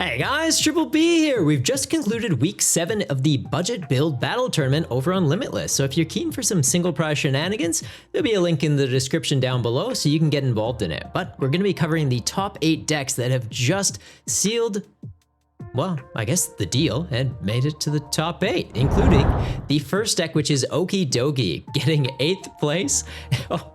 Hey guys, TripleB here! We've just concluded week 7 of the budget build battle tournament over on Limitless, so if you're keen for some single prize shenanigans, there'll be a link in the description down below so you can get involved in it. But we're going to be covering the top 8 decks that have just sealed, well, I guess the deal and made it to the top 8, including the first deck, which is Okidogi, getting 8th place.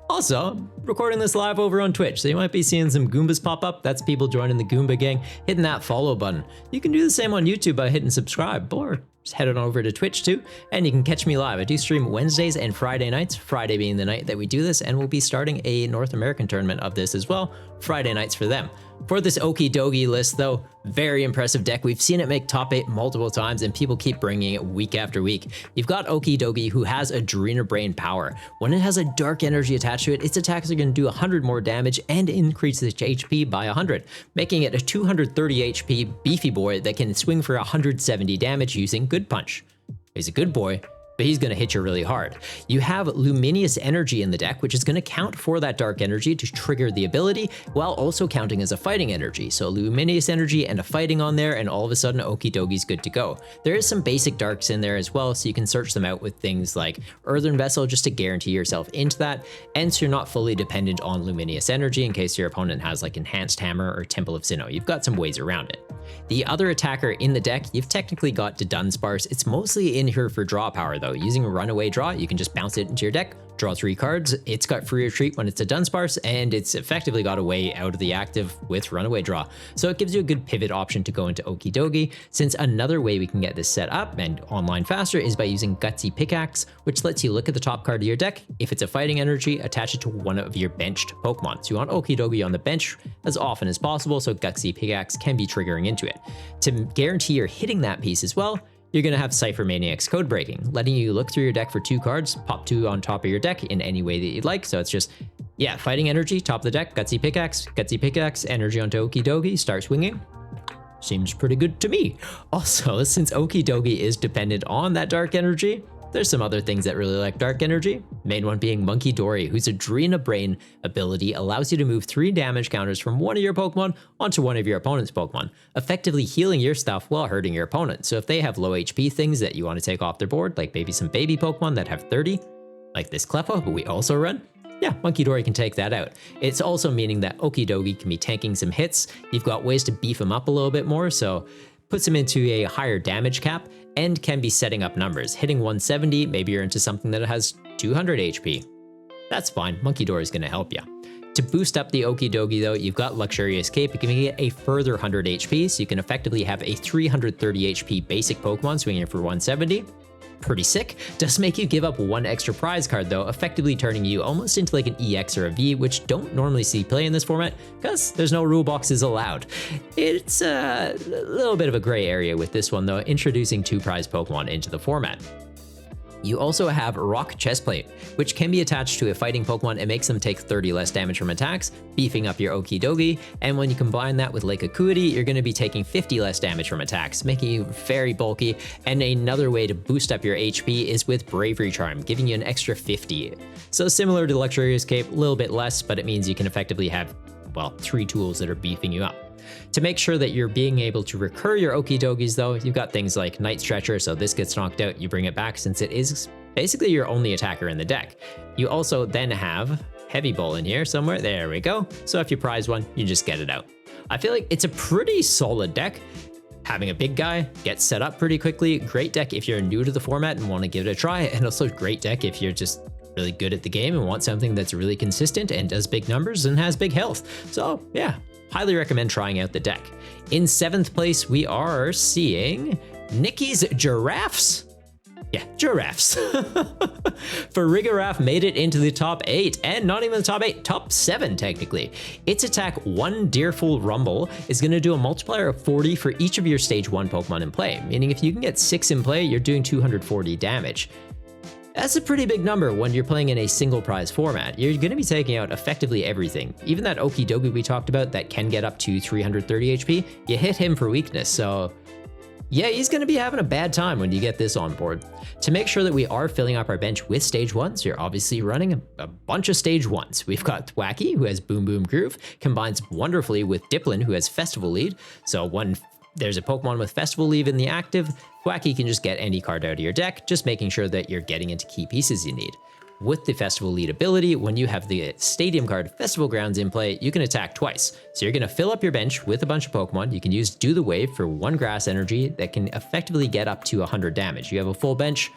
Also, I'm recording this live over on Twitch, so you might be seeing some Goombas pop up. That's people joining the Goomba gang, hitting that follow button. You can do the same on YouTube by hitting subscribe, or just head on over to Twitch too, and you can catch me live. I do stream Wednesdays and Friday nights, Friday being the night that we do this, and we'll be starting a North American tournament of this as well, Friday nights for them. For this Okidogi list though, very impressive deck. We've seen it make top 8 multiple times and people keep bringing it week after week. You've got Okidogi, who has Adrenal Brain power. When it has a dark energy attached to it, its attacks are going to do 100 more damage and increase its HP by 100, making it a 230 HP beefy boy that can swing for 170 damage using Good Punch. He's a good boy, but he's going to hit you really hard. You have Luminous Energy in the deck, which is going to count for that dark energy to trigger the ability, while also counting as a fighting energy. So Luminous Energy and a fighting on there, and all of a sudden Okidogi's good to go. There is some basic darks in there as well, so you can search them out with things like Earthen Vessel just to guarantee yourself into that, and so you're not fully dependent on Luminous Energy in case your opponent has like Enhanced Hammer or Temple of Sinnoh. You've got some ways around it. The other attacker in the deck, you've technically got Dunsparce. It's mostly in here for draw power though. Using a runaway draw, you can just bounce it into your deck, draw 3 cards. It's got free retreat when it's a Dunsparce, and it's effectively got a way out of the active with runaway draw. So it gives you a good pivot option to go into Okidogi, since another way we can get this set up and online faster is by using Gutsy Pickaxe, which lets you look at the top card of your deck. If it's a fighting energy, attach it to one of your benched Pokemon. So you want Okidogi on the bench as often as possible, so Gutsy Pickaxe can be triggering into it. To guarantee you're hitting that piece as well, you're going to have Cypher Maniac's Code Breaking, letting you look through your deck for 2 cards, pop 2 on top of your deck in any way that you'd like. So it's just, yeah, fighting energy, top of the deck, Gutsy Pickaxe, energy onto Okidogi, start swinging. Seems pretty good to me. Also, since Okidogi is dependent on that dark energy, there's some other things that really like dark energy. Main one being Monkey Dory, whose Adrenal Brain ability allows you to move 3 damage counters from one of your Pokemon onto one of your opponent's Pokemon, effectively healing your stuff while hurting your opponent. So if they have low HP things that you want to take off their board, like maybe some baby Pokemon that have 30, like this Cleffa, who we also run, yeah, Monkey Dory can take that out. It's also meaning that Okidogi can be tanking some hits. You've got ways to beef him up a little bit more, so puts him into a higher damage cap and can be setting up numbers. Hitting 170, maybe you're into something that has 200 HP. That's fine, Monkey Dory is going to help you. To boost up the Okidogi though, you've got Luxurious Cape. You can get a further 100 HP, so you can effectively have a 330 HP basic Pokemon swinging for 170. Pretty sick. Does make you give up 1 extra prize card though, effectively turning you almost into like an EX or a V, which don't normally see play in this format because there's no rule boxes allowed. It's a little bit of a gray area with this one though, introducing 2 prize Pokemon into the format. You also have Rock Chestplate, which can be attached to a fighting Pokemon and makes them take 30 less damage from attacks, beefing up your Okidogi, and when you combine that with Lake Acuity, you're going to be taking 50 less damage from attacks, making you very bulky. And another way to boost up your HP is with Bravery Charm, giving you an extra 50. So similar to Luxurious Cape, a little bit less, but it means you can effectively have, well, 3 tools that are beefing you up. To make sure that you're being able to recur your Okidogis though, you've got things like Night Stretcher, so this gets knocked out, you bring it back since it is basically your only attacker in the deck. You also then have Heavy Bowl in here somewhere, there we go. So if you prize one, you just get it out. I feel like it's a pretty solid deck. Having a big guy gets set up pretty quickly. Great deck if you're new to the format and want to give it a try, and also great deck if you're just really good at the game and want something that's really consistent and does big numbers and has big health. So yeah, highly recommend trying out the deck. In 7th place, we are seeing Nikki's Giraffes. Yeah, Giraffes. Farigaraf made it into the top 8, and not even the top 8, top 7 technically. Its attack 1 Deerful Rumble is going to do a multiplier of 40 for each of your stage 1 Pokemon in play, meaning if you can get 6 in play, you're doing 240 damage. That's a pretty big number when you're playing in a single prize format. You're going to be taking out effectively everything. Even that Okidogi we talked about that can get up to 330 HP, you hit him for weakness, so yeah, he's going to be having a bad time when you get this on board. To make sure that we are filling up our bench with stage 1s, you're obviously running a bunch of stage 1s. We've got Thwacky, who has Boom Boom Groove, combines wonderfully with Dipplin, who has Festival Lead, so one there's a Pokemon with Festival Leave in the active, Thwackey can just get any card out of your deck, just making sure that you're getting into key pieces you need. With the Festival Lead ability, when you have the Stadium card Festival Grounds in play, you can attack twice. So you're going to fill up your bench with a bunch of Pokemon. You can use Do the Wave for 1 grass energy that can effectively get up to 100 damage. You have a full bench,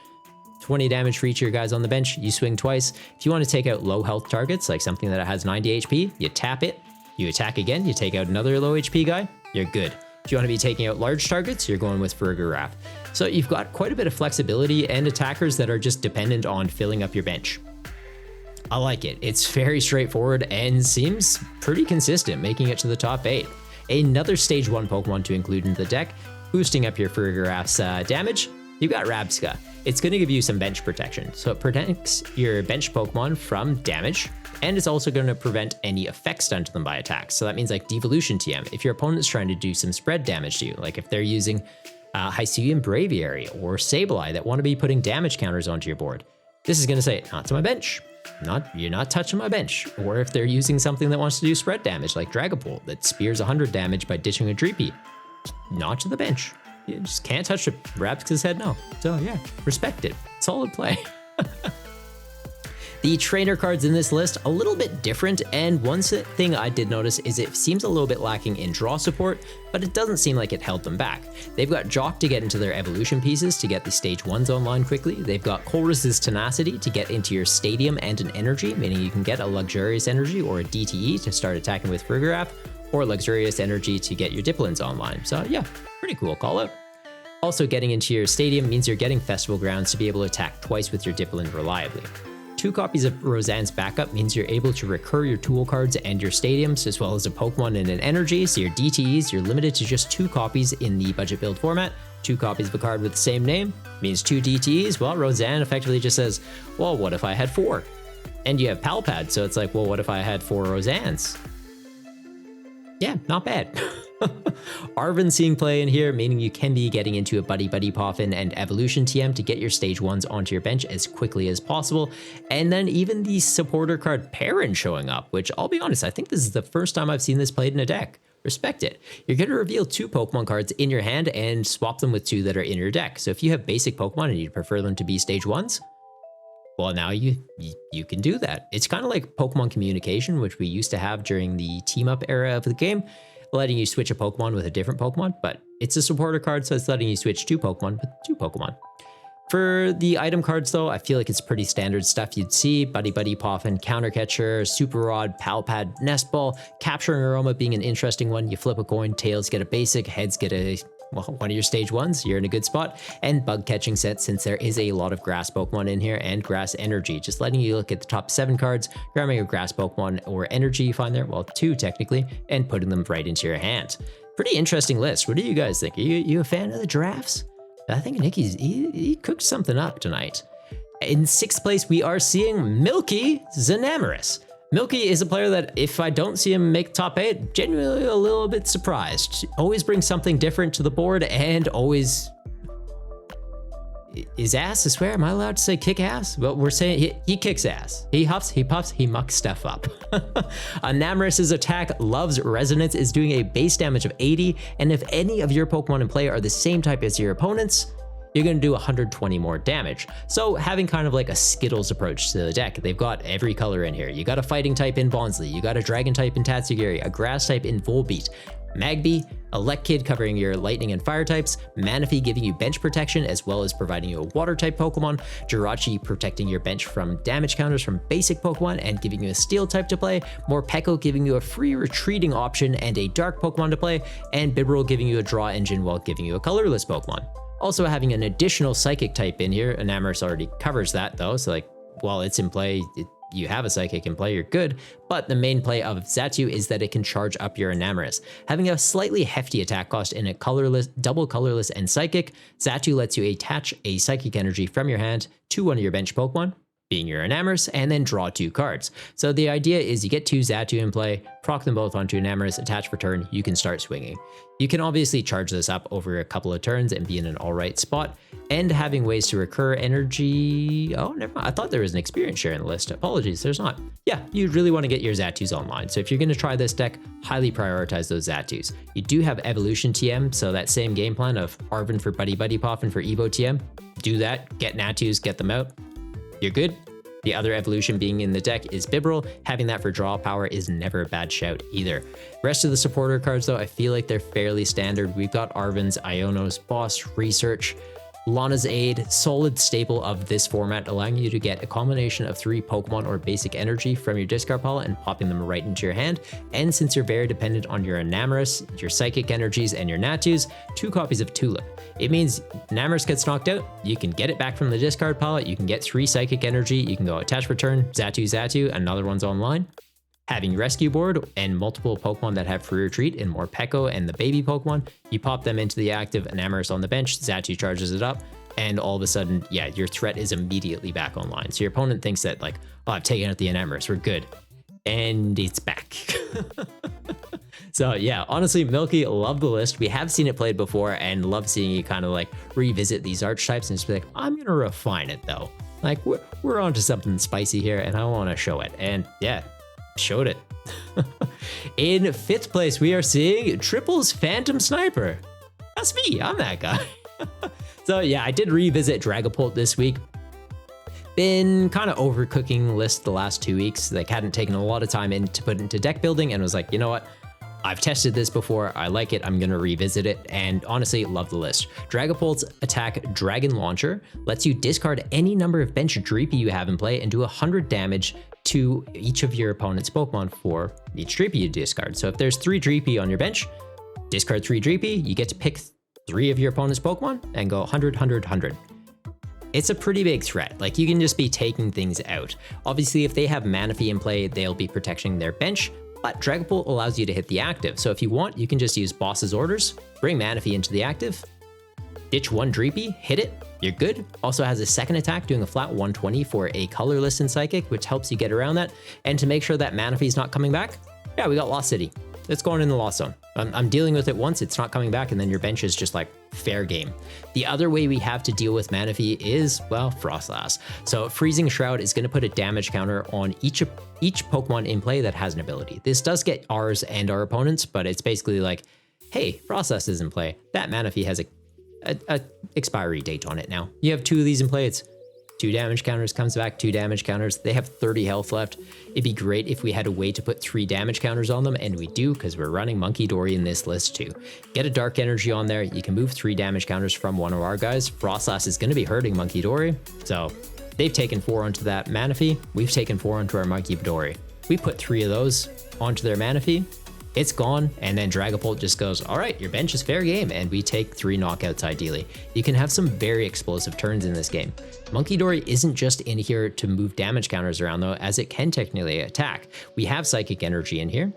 20 damage for each of your guys on the bench, you swing twice. If you want to take out low health targets, like something that has 90 HP, you tap it, you attack again, you take out another low HP guy, you're good. If you want to be taking out large targets, you're going with Farigaraf. So you've got quite a bit of flexibility and attackers that are just dependent on filling up your bench. I like it. It's very straightforward and seems pretty consistent, making it to the top 8. Another stage 1 Pokemon to include in the deck, boosting up your Farigaraf's damage, you've got Rabsca. It's going to give you some bench protection, so it protects your bench Pokemon from damage, and it's also going to prevent any effects done to them by attacks. So that means like Devolution TM, if your opponent's trying to do some spread damage to you, like if they're using Hisuian Braviary or Sableye that want to be putting damage counters onto your board, this is going to say, not to my bench. You're not touching my bench. Or if they're using something that wants to do spread damage, like Dragapult, that spears 100 damage by ditching a Dreepy, not to the bench. You just can't touch it. Rabsca's head, no. So yeah, respect it. Solid play. The trainer cards in this list, a little bit different, and one thing I did notice is it seems a little bit lacking in draw support, but it doesn't seem like it held them back. They've got Jock to get into their evolution pieces to get the stage 1s online quickly. They've got Colress's Tenacity to get into your stadium and an energy, meaning you can get a Luxurious Energy or a DTE to start attacking with Farigaraf, or Luxurious Energy to get your Diplins online. So yeah, pretty cool call out. Also, getting into your stadium means you're getting Festival Grounds to be able to attack twice with your Diplin reliably. 2 copies of Roseanne's backup means you're able to recur your tool cards and your stadiums, as well as a Pokemon and an energy, so your DTEs, you're limited to just 2 copies in the budget build format. 2 copies of a card with the same name means 2 DTEs. Well, Roseanne effectively just says, well, what if I had 4? And you have Palpad, so it's like, well, what if I had 4 Roseannes? Yeah, not bad. Arven seeing play in here, meaning you can be getting into a Buddy Poffin and Evolution TM to get your stage 1s onto your bench as quickly as possible. And then even the supporter card Perrin showing up, which I'll be honest, I think this is the first time I've seen this played in a deck. Respect it. You're going to reveal 2 Pokemon cards in your hand and swap them with 2 that are in your deck. So if you have basic Pokemon and you'd prefer them to be stage 1s, well, now you can do that. It's kind of like Pokemon Communication, which we used to have during the team-up era of the game, letting you switch a Pokemon with a different Pokemon, but it's a supporter card, so it's letting you switch 2 Pokemon with 2 Pokemon. For the item cards, though, I feel like it's pretty standard stuff you'd see. Buddy Poffin, Counter Catcher, Super Rod, Palpad, Nest Ball, Capturing Aroma being an interesting one. You flip a coin, tails get a basic, heads get a, well, one of your stage 1s, you're in a good spot. And Bug Catching set, since there is a lot of grass Pokemon in here, and Grass Energy, just letting you look at the top 7 cards, grabbing a grass Pokemon or energy you find there, well, 2 technically, and putting them right into your hand. Pretty interesting list. What do you guys think? Are you a fan of the giraffes? I think Nicky's, he cooked something up tonight. In 6th place, we are seeing Milky Enamorus. Milky is a player that if I don't see him make top 8, genuinely a little bit surprised. Always brings something different to the board and always... Is ass, I swear, am I allowed to say kick ass? Well, we're saying he kicks ass. He huffs, he puffs, he mucks stuff up. Enamorus's attack loves resonance, is doing a base damage of 80, and if any of your Pokemon in play are the same type as your opponents, you're going to do 120 more damage. So having kind of like a Skittles approach to the deck, they've got every color in here. You got a fighting type in Bonsly, you got a dragon type in Tatsugiri, a grass type in Volbeat, Magby, Elekid covering your lightning and fire types, Manaphy giving you bench protection as well as providing you a water type Pokemon, Jirachi protecting your bench from damage counters from basic Pokemon and giving you a steel type to play, Morpeko giving you a free retreating option and a dark Pokemon to play, and Bibarel giving you a draw engine while giving you a colorless Pokemon. Also having an additional psychic type in here, Enamorus already covers that though, so like while it's in play, you have a psychic in play, you're good, but the main play of Xatu is that it can charge up your Enamorus. Having a slightly hefty attack cost in a colorless, double colorless and psychic, Xatu lets you attach a psychic energy from your hand to one of your bench Pokemon, being your Enamorus, and then draw 2 cards. So the idea is you get 2 Xatu in play, proc them both onto Enamorus, attach for turn, you can start swinging. You can obviously charge this up over a couple of turns and be in an alright spot, and having ways to recur energy... Oh, never mind. I thought there was an experience share in the list. Apologies, there's not. Yeah, you really want to get your Xatus online. So if you're going to try this deck, highly prioritize those Xatus. You do have Evolution TM, so that same game plan of Arven for Buddy Buddy Poffin for Evo TM. Do that, get Natus, get them out. You're good. The other evolution being in the deck is Bibarel. Having that for draw power is never a bad shout either. Rest of the supporter cards though, I feel like they're fairly standard. We've got Arven's, Iono's, Boss, Research, Lana's Aid, solid staple of this format, allowing you to get a combination of 3 Pokemon or basic energy from your discard pile and popping them right into your hand. And since you're very dependent on your Enamorus, your Psychic Energies, and your Natus, 2 copies of Tulip. It means Enamorus gets knocked out, you can get it back from the discard pile, you can get 3 Psychic Energy, you can go attach return, Xatu, another one's online. Having Rescue Board and multiple Pokemon that have Free Retreat and Morpeko and the baby Pokemon, you pop them into the active Enamorus on the bench, Xatu charges it up, and all of a sudden, yeah, your threat is immediately back online. So your opponent thinks that like, oh, I've taken out the Enamorus, we're good. And it's back. So yeah, honestly, Milky, love the list. We have seen it played before and love seeing you kind of like revisit these archetypes and just be like, I'm gonna refine it though. Like we're onto something spicy here and I want to show it. And yeah, showed it. In 5th place, we are seeing Triple's Phantom Sniper. That's me, I'm that guy. So yeah, I did revisit Dragapult this week. Been kind of overcooking list the last 2 weeks. Like hadn't taken a lot of time in to put into deck building and was like, you know what? I've tested this before, I like it, I'm gonna revisit it, and honestly, love the list. Dragapult's attack Dragon Launcher lets you discard any number of bench Dreepy you have in play and do 100 damage to each of your opponent's Pokemon for each Dreepy you discard. So if there's 3 Dreepy on your bench, discard 3 Dreepy, you get to pick 3 of your opponent's Pokemon and go 100, 100, 100. It's a pretty big threat. Like you can just be taking things out. Obviously, if they have Manaphy in play, they'll be protecting their bench, but Dragapult allows you to hit the active. So if you want, you can just use Boss's Orders, bring Manaphy into the active, ditch 1 Dreepy, hit it, you're good. Also has a second attack doing a flat 120 for a colorless and Psychic, which helps you get around that. And to make sure that Manaphy's not coming back, yeah, we got Lost City. It's going in the Lost Zone. I'm dealing with it once, it's not coming back, and then your bench is just like fair game. The other way we have to deal with Manaphy is, well, Froslass. So Freezing Shroud is going to put a damage counter on each Pokemon in play that has an ability. This does get ours and our opponents, but it's basically like, hey, Froslass is in play. That Manaphy has a expiry date on it now. You have 2 of these in play, it's 2 damage counters, comes back, 2 damage counters. They have 30 health left. It'd be great if we had a way to put 3 damage counters on them, and we do because we're running Monkey Dory in this list too. Get a Dark Energy on there, you can move 3 damage counters from one of our guys. Froslass is going to be hurting Monkey Dory, so they've taken 4 onto that Manaphy. We've taken 4 onto our Monkey Dory. We put 3 of those onto their Manaphy. It's gone, and then Dragapult just goes, all right, your bench is fair game, and we take 3 knockouts ideally. You can have some very explosive turns in this game. Monkey Dory isn't just in here to move damage counters around though, as it can technically attack. We have Psychic Energy in here.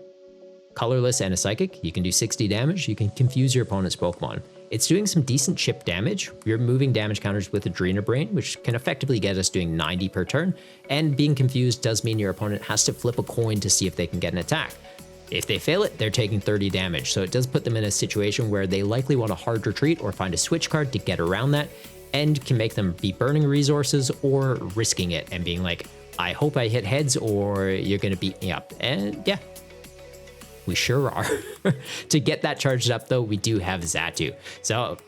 Colorless and a Psychic, you can do 60 damage, you can confuse your opponent's Pokemon. It's doing some decent chip damage. We're moving damage counters with Adrena Brain, which can effectively get us doing 90 per turn, and being confused does mean your opponent has to flip a coin to see if they can get an attack. If they fail it, they're taking 30 damage, so it does put them in a situation where they likely want a hard retreat or find a switch card to get around that, and can make them be burning resources or risking it and being like, I hope I hit heads or you're gonna beat me up. And yeah, we sure are. To get that charged up though, we do have Xatu. So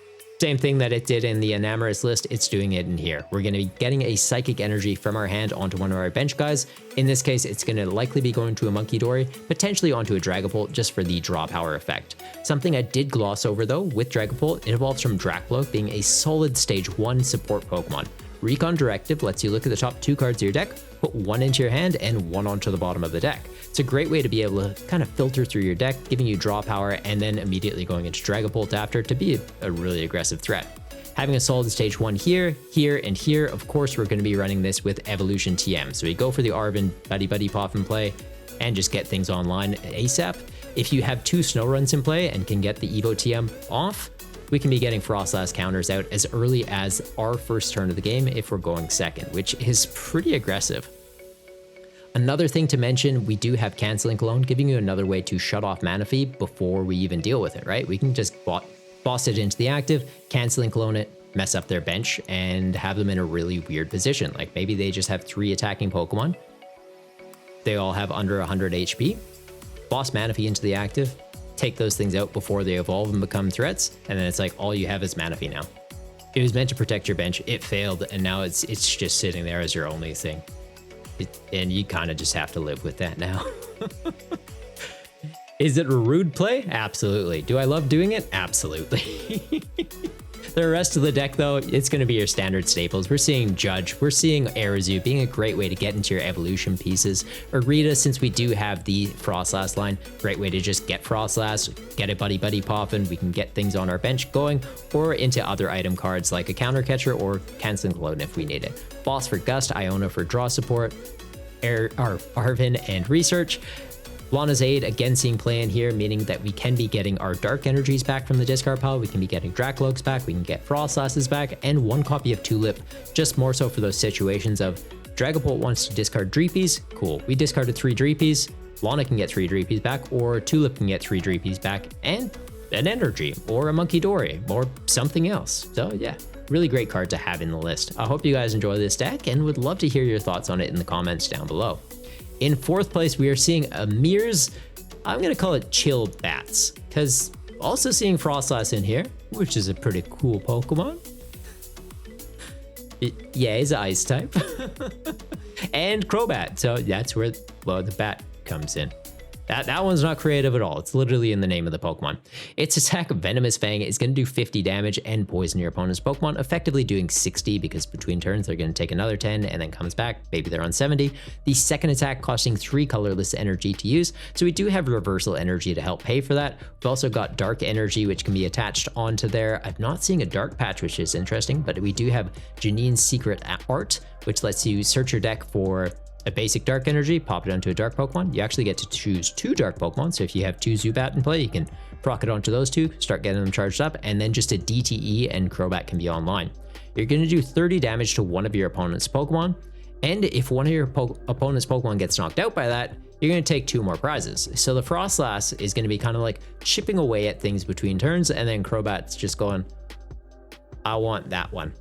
same thing that it did in the Enamorus list, it's doing it in here. We're going to be getting a Psychic Energy from our hand onto one of our bench guys. In this case, it's going to likely be going to a Monkey Dory, potentially onto a Dragapult just for the draw power effect. Something I did gloss over though with Dragapult, it evolves from Dracloak being a solid stage 1 support Pokemon. Recon Directive lets you look at the top 2 cards of your deck, put 1 into your hand and 1 onto the bottom of the deck. It's a great way to be able to kind of filter through your deck, giving you draw power and then immediately going into Dragapult after to be a really aggressive threat. Having a solid stage 1 here, here, and here, of course we're going to be running this with Evolution TM. So we go for the Arven Buddy Buddy Poffin play and just get things online ASAP. If you have 2 Snow Runs in play and can get the Evo TM off, we can be getting Froslass counters out as early as our first turn of the game if we're going second, which is pretty aggressive. Another thing to mention, we do have Canceling Clone, giving you another way to shut off Manaphy before we even deal with it, right? We can just boss it into the active, Canceling Clone it, mess up their bench, and have them in a really weird position. Like maybe they just have 3 attacking Pokemon. They all have under 100 HP. Boss Manaphy into the active, take those things out before they evolve and become threats, and then it's like all you have is Manaphy now. It was meant to protect your bench, it failed, and now it's just sitting there as your only thing. And you kind of just have to live with that now. Is it a rude play? Absolutely. Do I love doing it? Absolutely. The rest of the deck, though, it's going to be your standard staples. We're seeing Judge, we're seeing Airzu being a great way to get into your evolution pieces. Arita, since we do have the Froslass line, great way to just get Froslass, get a Buddy Buddy poppin', we can get things on our bench going, or into other item cards like a counter catcher or Canceling Clone if we need it. Boss for Gust, Iona for draw support, Arvin and Research. Lana's Aid, again seeing play in here, meaning that we can be getting our Dark Energies back from the discard pile, we can be getting Dracloaks back, we can get Froslasses back, and 1 copy of Tulip, just more so for those situations of Dragapult wants to discard Dreepies, cool, we discarded 3 Dreepies, Lana can get 3 Dreepies back, or Tulip can get 3 Dreepies back, and an Energy, or a Monkey Dory, or something else. So yeah, really great card to have in the list. I hope you guys enjoy this deck, and would love to hear your thoughts on it in the comments down below. In 4th place, we are seeing a Mirror's, I'm going to call it Chill Bats, because also seeing Froslass in here, which is a pretty cool Pokemon. Yeah, he's an Ice type. And Crobat, so that's where the bat comes in. That one's not creative at all. It's literally in the name of the Pokemon. Its attack, Venomous Fang, is going to do 50 damage and poison your opponent's Pokemon, effectively doing 60 because between turns they're going to take another 10 and then comes back. Maybe they're on 70. The second attack costing 3 colorless energy to use, so we do have reversal energy to help pay for that. We've also got dark energy, which can be attached onto there. I'm not seeing a dark patch, which is interesting, but we do have Janine's Secret Art, which lets you search your deck for a basic dark energy, pop it onto a dark Pokemon. You actually get to choose 2 dark Pokemon, so if you have 2 Zubat in play, you can proc it onto those 2, start getting them charged up, and then just a DTE and Crobat can be online. You're going to do 30 damage to one of your opponent's Pokemon, and if one of your opponent's Pokemon gets knocked out by that, you're going to take 2 more prizes. So the Froslass is going to be kind of like chipping away at things between turns, and then Crobat's just going, I want that one.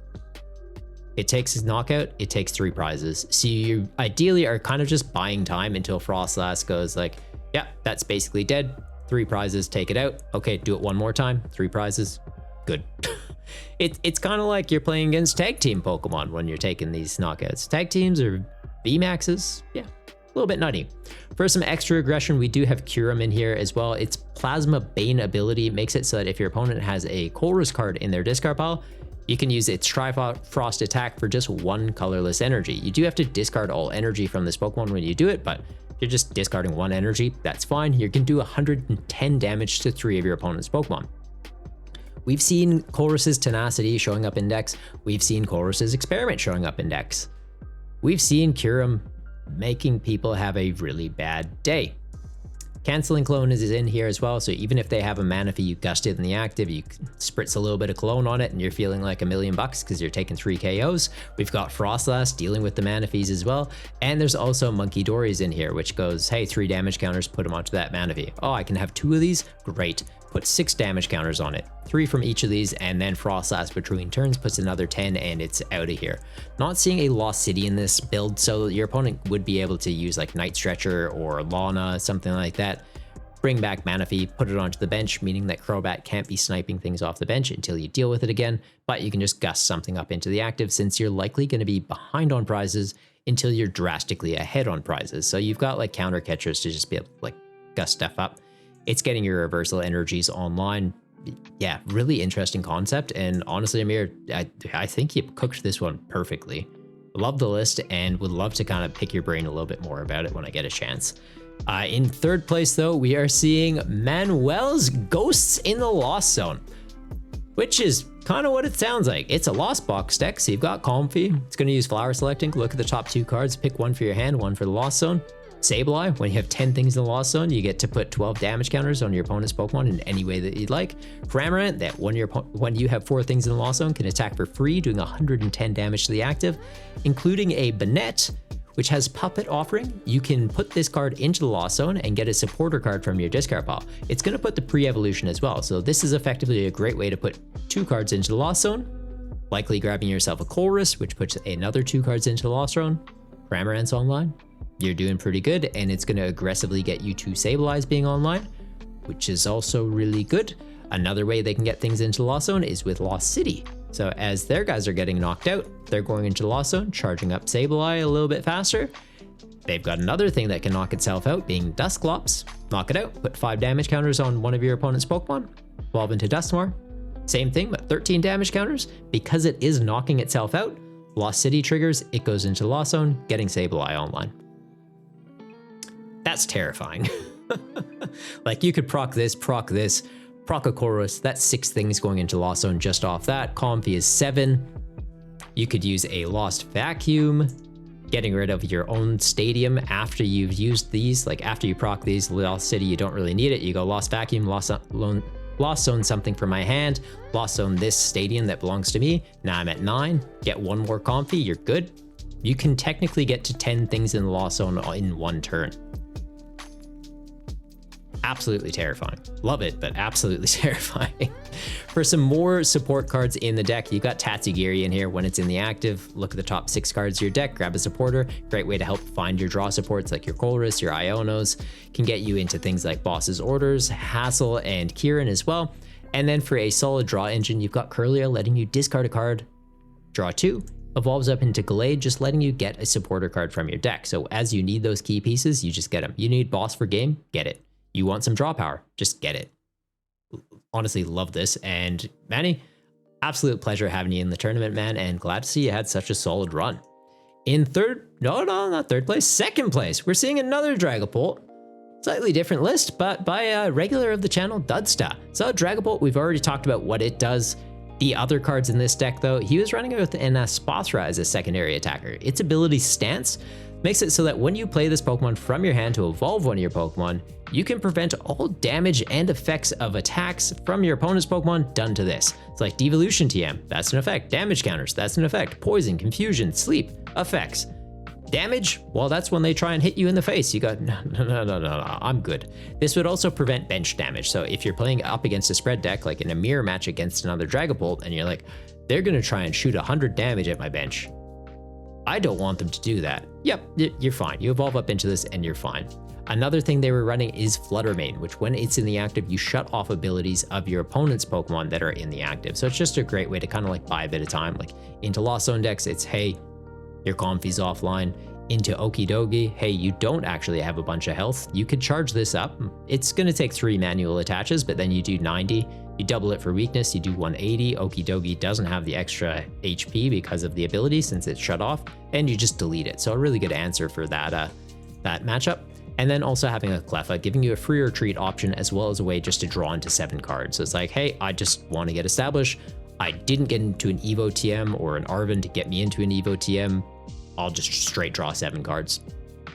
It takes his knockout, it takes 3 prizes. So you ideally are kind of just buying time until Froslass goes like, yeah, that's basically dead. 3 prizes, take it out. Okay, do it one more time, 3 prizes, good. It's kind of like you're playing against tag team Pokemon when you're taking these knockouts. Tag teams or VMAXs, yeah, a little bit nutty. For some extra aggression, we do have Kyurem in here as well. Its Plasma Bane ability makes it so that if your opponent has a Colress card in their discard pile, you can use its Trifrost attack for just 1 colorless energy. You do have to discard all energy from this Pokemon when you do it, but if you're just discarding 1 energy, that's fine. You can do 110 damage to 3 of your opponent's Pokemon. We've seen Colress's Tenacity showing up in decks. We've seen Colress's Experiment showing up in decks. We've seen Kyurem making people have a really bad day. Canceling Clone is in here as well, so even if they have a Manaphy, you gust it in the active, you spritz a little bit of cologne on it, and you're feeling like $1,000,000 because you're taking 3 KOs. We've got Froslass dealing with the Manaphy's as well, and there's also Monkey Dories in here, which goes, hey, 3 damage counters, put them onto that Manaphy. Oh, I can have 2 of these? Great. Put 6 damage counters on it, 3 from each of these, and then Froslass between turns puts another 10, and it's out of here. Not seeing a Lost City in this build, so your opponent would be able to use like Night Stretcher or Lana, something like that. Bring back Manaphy, put it onto the bench, meaning that Crobat can't be sniping things off the bench until you deal with it again, but you can just gust something up into the active since you're likely going to be behind on prizes until you're drastically ahead on prizes. So you've got like counter catchers to just be able to like gust stuff up. It's getting your reversal energies online. Yeah, really interesting concept. And honestly, Amir, I think you cooked this one perfectly. Love the list and would love to kind of pick your brain a little bit more about it when I get a chance. In 3rd place, though, we are seeing Manuel's Ghosts in the Lost Zone, which is kind of what it sounds like. It's a Lost Box deck, so you've got Comfy. It's going to use Flower Selecting. Look at the top 2 cards, pick one for your hand, one for the Lost Zone. Sableye, when you have 10 things in the Lost Zone, you get to put 12 damage counters on your opponent's Pokemon in any way that you'd like. Cramorant, that when you have 4 things in the Lost Zone, can attack for free, doing 110 damage to the active, including a Banette, which has Puppet Offering. You can put this card into the Lost Zone and get a supporter card from your discard pile. It's going to put the pre-evolution as well, so this is effectively a great way to put 2 cards into the Lost Zone, likely grabbing yourself a Colress, which puts another 2 cards into the Lost Zone. Cramorant's online. You're doing pretty good, and it's going to aggressively get you 2 Sableyes being online, which is also really good. Another way they can get things into the Lost Zone is with Lost City. So as their guys are getting knocked out, they're going into the Lost Zone, charging up Sableye a little bit faster. They've got another thing that can knock itself out, being Dusclops. Knock it out, put 5 damage counters on one of your opponent's Pokemon, evolve into Dusknoir. Same thing, but 13 damage counters. Because it is knocking itself out, Lost City triggers, it goes into the Lost Zone, getting Sableye online. That's terrifying. Like, you could proc this, proc a Colress. That's 6 things going into Lost Zone just off that. Comfy is 7. You could use a Lost Vacuum, getting rid of your own stadium after you've used these. Like, after you proc these, Lost City, you don't really need it. You go Lost Vacuum, Lost Zone something from my hand, Lost Zone this stadium that belongs to me. Now I'm at 9. Get 1 more Comfy, you're good. You can technically get to 10 things in the Lost Zone in 1 turn. Absolutely terrifying. Love it, but absolutely terrifying. For some more support cards in the deck, you got Tatsugiri in here. When it's in the active, look at the top 6 cards of your deck, grab a supporter. Great way to help find your draw supports like your Colress, your Ionos. Can get you into things like Boss's Orders, Hassel, and Kieran as well. And then for a solid draw engine, you've got Curlia letting you discard a card, draw 2, evolves up into Glade, just letting you get a supporter card from your deck. So as you need those key pieces, you just get them. You need Boss for game, get it. You want some draw power, just get it. Honestly, love this. And Manny, absolute pleasure having you in the tournament, man, and glad to see you had such a solid run. In not third place, second place, we're seeing another Dragapult. Slightly different list, but by a regular of the channel, Dudsta. So Dragapult, we've already talked about what it does. The other cards in this deck, though, he was running with an Espathra as a secondary attacker. Its ability Stance makes it so that when you play this Pokemon from your hand to evolve one of your Pokemon, you can prevent all damage and effects of attacks from your opponent's Pokemon done to this. It's like Devolution TM, that's an effect. Damage counters, that's an effect. Poison, Confusion, Sleep, effects. Damage, well, that's when they try and hit you in the face. You got, no, I'm good. This would also prevent bench damage. So if you're playing up against a spread deck, like in a mirror match against another Dragapult, and you're like, they're gonna try and shoot 100 damage at my bench. I don't want them to do that. Yep, you're fine. You evolve up into this and you're fine. Another thing they were running is Flutter Mane, which when it's in the active, you shut off abilities of your opponent's Pokemon that are in the active. So it's just a great way to kind of like buy a bit of time. Like into Lost Zone decks, it's, hey, your Comfy's offline. Into Okidogi, hey, you don't actually have a bunch of health. You could charge this up. It's going to take 3 manual attaches, but then you do 90. You double it for weakness, you do 180. Okidogi doesn't have the extra HP because of the ability since it's shut off, and you just delete it. So a really good answer for that matchup. And then also having a Cleffa, giving you a free retreat option as well as a way just to draw into 7 cards. So it's like, hey, I just want to get established. I didn't get into an Evo TM or an Arven to get me into an Evo TM. I'll just straight draw 7 cards.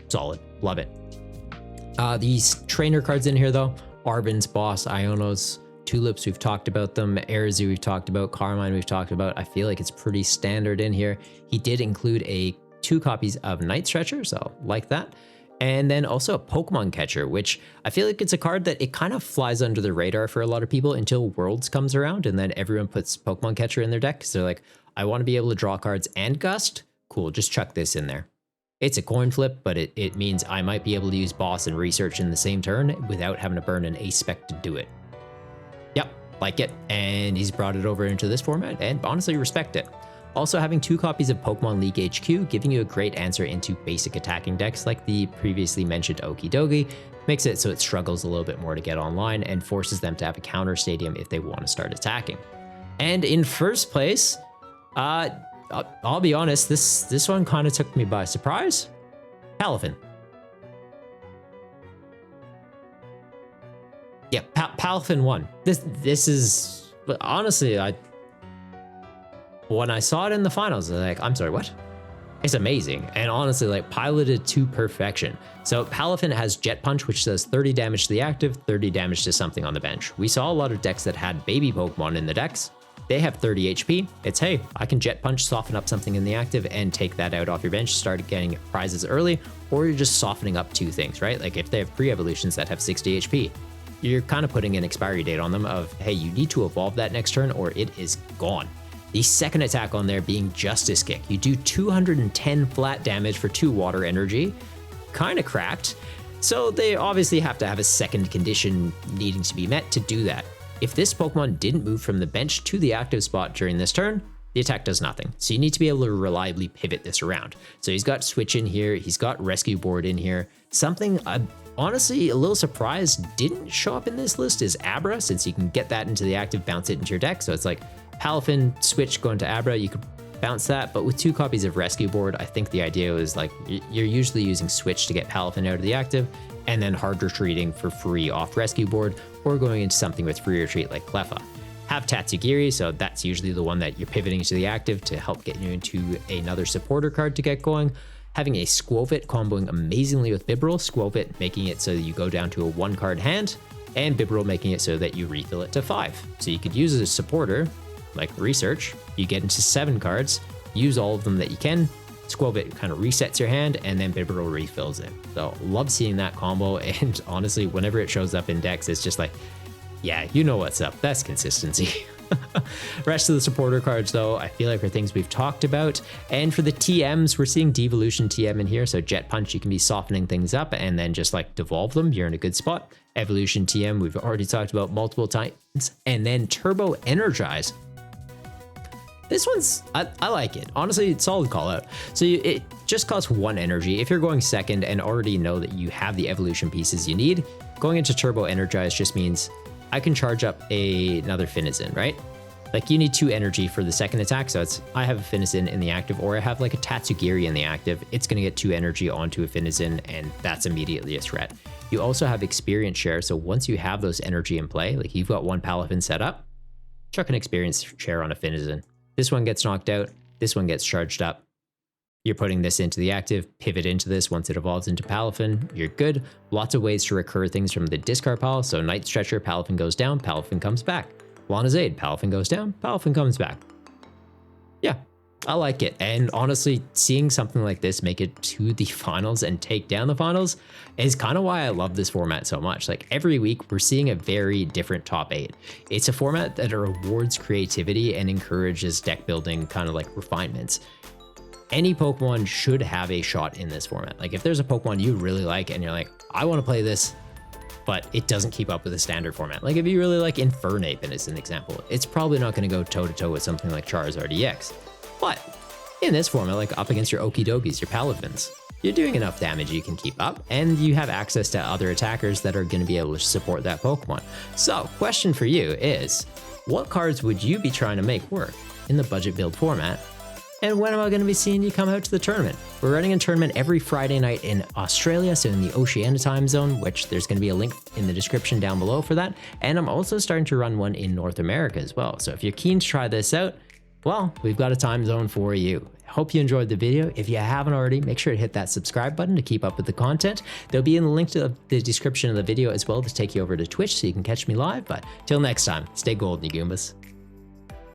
Solid. Love it. These trainer cards in here, though. Arven's Boss, Ionos, Tulips, we've talked about them. Airzu, we've talked about. Carmine, we've talked about. I feel like it's pretty standard in here. He did include 2 copies of Night Stretcher, so like that. And then also a Pokemon Catcher, which I feel like it's a card that it kind of flies under the radar for a lot of people until Worlds comes around, and then everyone puts Pokemon Catcher in their deck. So they're like, I want to be able to draw cards and Gust. Cool, just chuck this in there. It's a coin flip, but it means I might be able to use Boss and Research in the same turn without having to burn an Ace Spec to do it. Yep, like it. And he's brought it over into this format, and honestly respect it. Also having 2 copies of Pokemon League HQ, giving you a great answer into basic attacking decks like the previously mentioned Okidogi, makes it so it struggles a little bit more to get online and forces them to have a counter stadium if they want to start attacking. And in first place, I'll be honest, this one kind of took me by surprise. Palafin. Yeah, Palafin won. This is honestly, when I saw it in the finals, I was like, I'm sorry, what? It's amazing, and honestly, like, piloted to perfection. So Palafin has Jet Punch, which does 30 damage to the active, 30 damage to something on the bench. We saw a lot of decks that had baby Pokemon in the decks. They have 30 HP. It's, hey, I can Jet Punch, soften up something in the active, and take that out off your bench, start getting prizes early, or you're just softening up two things, right? Like if they have pre-evolutions that have 60 HP, you're kind of putting an expiry date on them of, hey, you need to evolve that next turn or it is gone. The second attack on there being Justice Kick. You do 210 flat damage for 2 water energy. Kind of cracked. So they obviously have to have a second condition needing to be met to do that. If this Pokemon didn't move from the bench to the active spot during this turn, the attack does nothing. So you need to be able to reliably pivot this around. So he's got Switch in here, he's got Rescue Board in here. Something I'm honestly a little surprised didn't show up in this list is Abra, since you can get that into the active, bounce it into your deck. So it's like Palafin, Switch, going to Abra, you could bounce that, but with 2 copies of Rescue Board, I think the idea was like, you're usually using Switch to get Palafin out of the active, and then hard retreating for free off Rescue Board, or going into something with free retreat like Cleffa. Have Tatsugiri, so that's usually the one that you're pivoting to the active to help get you into another supporter card to get going. Having a Squovit comboing amazingly with Bibarel, Squovit making it so that you go down to a 1-card hand, and Bibarel making it so that you refill it to 5. So you could use it as a supporter, like Research, you get into 7 cards, use all of them that you can, Squovit kind of resets your hand, and then Bibarel refills it. So love seeing that combo, and honestly, whenever it shows up in decks, it's just like, yeah, you know what's up. That's consistency. Rest of the supporter cards, though, I feel like are things we've talked about. And for the TMs, we're seeing Devolution TM in here. So Jet Punch, you can be softening things up and then just like devolve them. You're in a good spot. Evolution TM, we've already talked about multiple times. And then Turbo Energize. This one's, I like it. Honestly, it's solid call out. So it just costs 1 energy. If you're going second and already know that you have the evolution pieces you need, going into Turbo Energize just means I can charge up another Finizen, right? Like you need 2 energy for the second attack. So it's, I have a Finizen in the active, or I have like a Tatsugiri in the active. It's going to get 2 energy onto a Finizen, and that's immediately a threat. You also have experience share. So once you have those energy in play, like you've got 1 Palafin set up, chuck an experience share on a Finizen. This one gets knocked out. This one gets charged up. You're putting this into the active, pivot into this once it evolves into Palafin, you're good. Lots of ways to recur things from the discard pile. So Night Stretcher, Palafin goes down, Palafin comes back. Lana's Aid, Palafin goes down, Palafin comes back. Yeah, I like it. And honestly, seeing something like this make it to the finals and take down the finals is kind of why I love this format so much. Like every week, we're seeing a very different top 8. It's a format that rewards creativity and encourages deck building kind of like refinements. Any Pokemon should have a shot in this format. Like if there's a Pokemon you really like and you're like, I want to play this, but it doesn't keep up with the standard format. Like if you really like Infernape as an example, it's probably not going to go toe to toe with something like Charizard EX. But in this format, like up against your Okidogis, your Palafins, you're doing enough damage you can keep up, and you have access to other attackers that are going to be able to support that Pokemon. So question for you is, what cards would you be trying to make work in the budget build format? And when am I going to be seeing you come out to the tournament? We're running a tournament every Friday night in Australia, so in the Oceania time zone, which there's going to be a link in the description down below for that. And I'm also starting to run one in North America as well. So if you're keen to try this out, well, we've got a time zone for you. Hope you enjoyed the video. If you haven't already, make sure to hit that subscribe button to keep up with the content. There'll be a link to the description of the video as well to take you over to Twitch so you can catch me live. But till next time, stay golden, you Goombas.